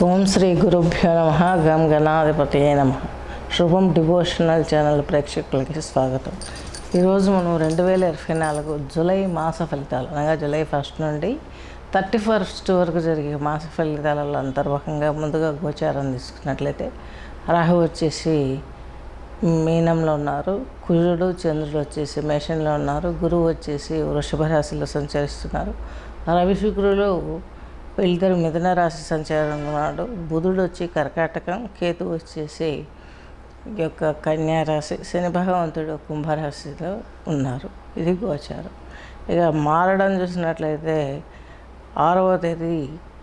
ఓం శ్రీ గురుభ్యో నమ. గం గణాధిపతయే నమ. శుభం డివోషనల్ ఛానల్ ప్రేక్షకులకి స్వాగతం. ఈరోజు మనం 2024 జూలై మాస ఫలితాలు అనగా జూలై 1 నుండి 31 వరకు జరిగే మాస ఫలితాలలో అంతర్భాగంగా ముందుగా గోచారం తీసుకున్నట్లయితే రాహు వచ్చేసి మీనంలో ఉన్నారు, కుజుడు చంద్రుడు వచ్చేసి మేషంలో ఉన్నారు, గురువు వచ్చేసి వృషభ రాశిలో సంచరిస్తున్నారు, రవి శుక్రులు వీళ్ళిద్దరు మిథున రాశి సంచారం ఉన్నాడు, బుధుడు వచ్చి కర్కాటకం, కేతు వచ్చేసి ఈ యొక్క కన్యా రాశి, శని భగవంతుడు కుంభరాశిలో ఉన్నారు. ఇది గోచారం. ఇక మారడం చూసినట్లయితే 6వ తేదీ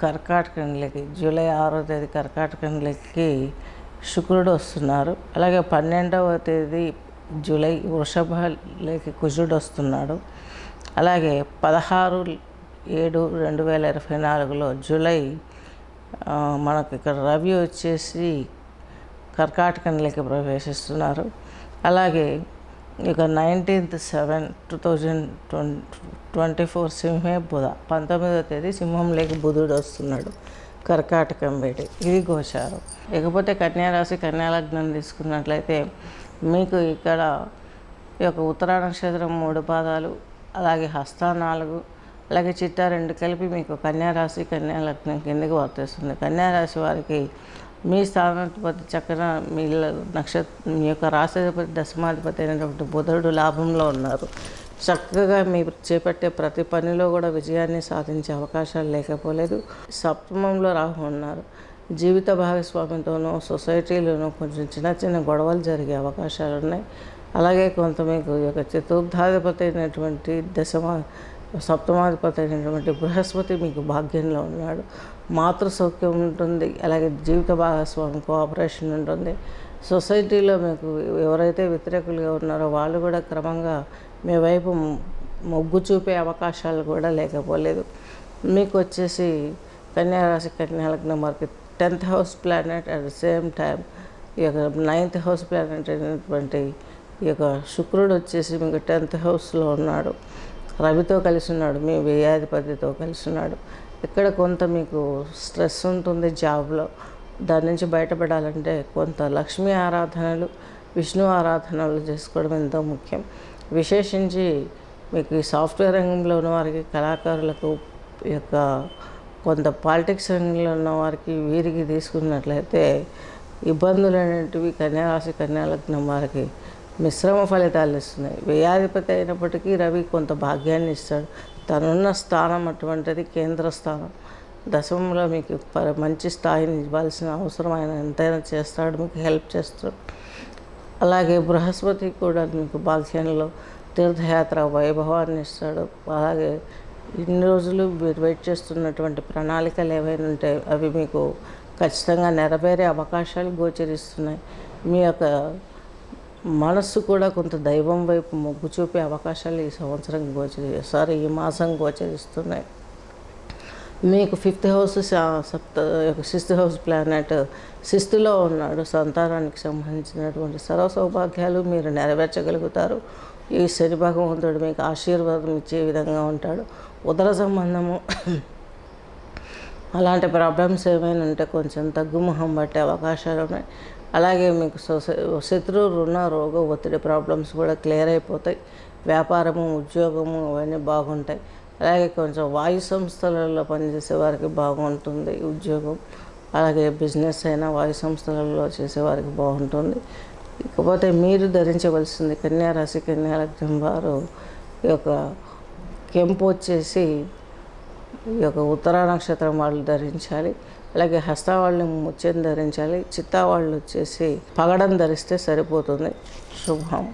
కర్కాటకంలోకి, జూలై 6వ తేదీ కర్కాటకంలోకి శుక్రుడు వస్తున్నారు. అలాగే 12వ తేదీ జూలై వృషభలోకి కుజుడు వస్తున్నాడు. అలాగే 16/7/2024 జూలై మనకి ఇక్కడ రవి వచ్చేసి కర్కాటకంలోకి ప్రవేశిస్తున్నారు. అలాగే ఇక 19/7/2024 సింహే బుధ, 19వ తేదీ సింహంలోకి బుధుడు వస్తున్నాడు కర్కాటకం వేడి. ఇది గోచారం. ఇకపోతే కన్యారాశి కన్యాలగ్నం తీసుకున్నట్లయితే మీకు ఇక్కడ ఈ యొక్క ఉత్తరా నక్షత్రం 3 పాదాలు, అలాగే హస్త 4, అలాగే చిట్టా 2 కలిపి మీకు కన్యారాశి కన్యాలగ్నం కిందకి వర్తిస్తుంది. కన్యారాశి వారికి మీ స్థానాధిపతి చక్కన మీ మీ యొక్క రాశాధిపతి దశమాధిపతి అయినటువంటి బుధుడు లాభంలో ఉన్నారు. చక్కగా మీరు చేపట్టే ప్రతి పనిలో కూడా విజయాన్ని సాధించే అవకాశాలు లేకపోలేదు. సప్తమంలో రాహు ఉన్నారు. జీవిత భాగస్వామితోనూ సొసైటీలోనూ కొంచెం చిన్న చిన్న గొడవలు జరిగే అవకాశాలు ఉన్నాయి. అలాగే కొంత మీకు ఈ యొక్క చతుర్థాధిపతి అయినటువంటి సప్తమాధిపతి అయినటువంటి బృహస్పతి మీకు భాగ్యంలో ఉన్నాడు. మాతృ సౌఖ్యం ఉంటుంది. అలాగే జీవిత భాగస్వామి కోఆపరేషన్ ఉంటుంది. సొసైటీలో మీకు ఎవరైతే వ్యతిరేకులుగా ఉన్నారో వాళ్ళు కూడా క్రమంగా మీ వైపు మొగ్గు చూపే అవకాశాలు కూడా లేకపోలేదు. మీకు వచ్చేసి కన్యారాశి కన్యాలగ్నం వారికి 10th house planet, at the same time ఈ యొక్క 9th హౌస్ ప్లానెట్ అయినటువంటి ఈ యొక్క శుక్రుడు వచ్చేసి మీకు 10th హౌస్లో ఉన్నాడు, రవితో కలిసి ఉన్నాడు, మీ వ్యయాధిపతితో కలిసి ఉన్నాడు. ఇక్కడ కొంత మీకు స్ట్రెస్ ఉంటుంది జాబ్లో. దాని నుంచి బయటపడాలంటే కొంత లక్ష్మీ ఆరాధనలు, విష్ణు ఆరాధనలు చేసుకోవడం ఎంతో ముఖ్యం. విశేషించి మీకు ఈ సాఫ్ట్వేర్ రంగంలో ఉన్న వారికి, కళాకారులకు, ఈ యొక్క కొంత పాలిటిక్స్ రంగంలో ఉన్న వారికి, వీరికి తీసుకున్నట్లయితే ఇబ్బందులు అనేటివి కన్యారాశి కన్యాలగ్నం వారికి మిశ్రమ ఫలితాలు ఇస్తున్నాయి. వ్యయాధిపతి అయినప్పటికీ రవి కొంత భాగ్యాన్ని ఇస్తాడు. తనున్న స్థానం అటువంటిది, కేంద్ర స్థానం. దశమంలో మీకు మంచి స్థాయిని ఇవ్వాల్సిన అవసరం ఆయన ఎంతైనా చేస్తాడు, మీకు హెల్ప్ చేస్తాడు. అలాగే బృహస్పతి కూడా మీకు భాగ్యంలో తీర్థయాత్ర వైభవాన్ని ఇస్తాడు. అలాగే ఇన్ని రోజులు మీరు వెయిట్ చేస్తున్నటువంటి ప్రణాళికలు ఏవైనా ఉంటే అవి మీకు ఖచ్చితంగా నెరవేరే అవకాశాలు గోచరిస్తున్నాయి. మీ యొక్క మనస్సు కూడా కొంత దైవం వైపు మొగ్గు చూపే అవకాశాలు ఈ సంవత్సరం ఈ మాసం గోచరిస్తున్నాయి. మీకు 5th house 6th house planet 6th ఉన్నాడు. సంతానానికి సంబంధించినటువంటి సర్వ సౌభాగ్యాలు మీరు నెరవేర్చగలుగుతారు. ఈ శని భగవంతుడు మీకు ఆశీర్వాదం ఇచ్చే విధంగా ఉంటాడు. ఉదర సంబంధము అలాంటి ప్రాబ్లమ్స్ ఏమైనా ఉంటే కొంచెం తగ్గుముఖం పట్టే అవకాశాలు ఉన్నాయి. అలాగే మీకు శత్రు రుణ రోగ ఒత్తిడి ప్రాబ్లమ్స్ కూడా క్లియర్ అయిపోతాయి. వ్యాపారము, ఉద్యోగము అవన్నీ బాగుంటాయి. అలాగే కొంచెం వాయు సంస్థలలో పనిచేసే వారికి బాగుంటుంది ఉద్యోగం. అలాగే బిజినెస్ అయినా వాయు సంస్థలలో చేసేవారికి బాగుంటుంది. ఇకపోతే మీరు ధరించవలసింది కన్యారాశి కన్యాలగ్నం వారు ఈ యొక్క కెంపు వచ్చేసి ఈ యొక్క ఉత్తరా నక్షత్రం వాళ్ళు ధరించాలి. అలాగే హస్త వాళ్ళు ముత్యం ధరించాలి. చిత్తా వాళ్ళు వచ్చేసి పగడం ధరిస్తే సరిపోతుంది. శుభం.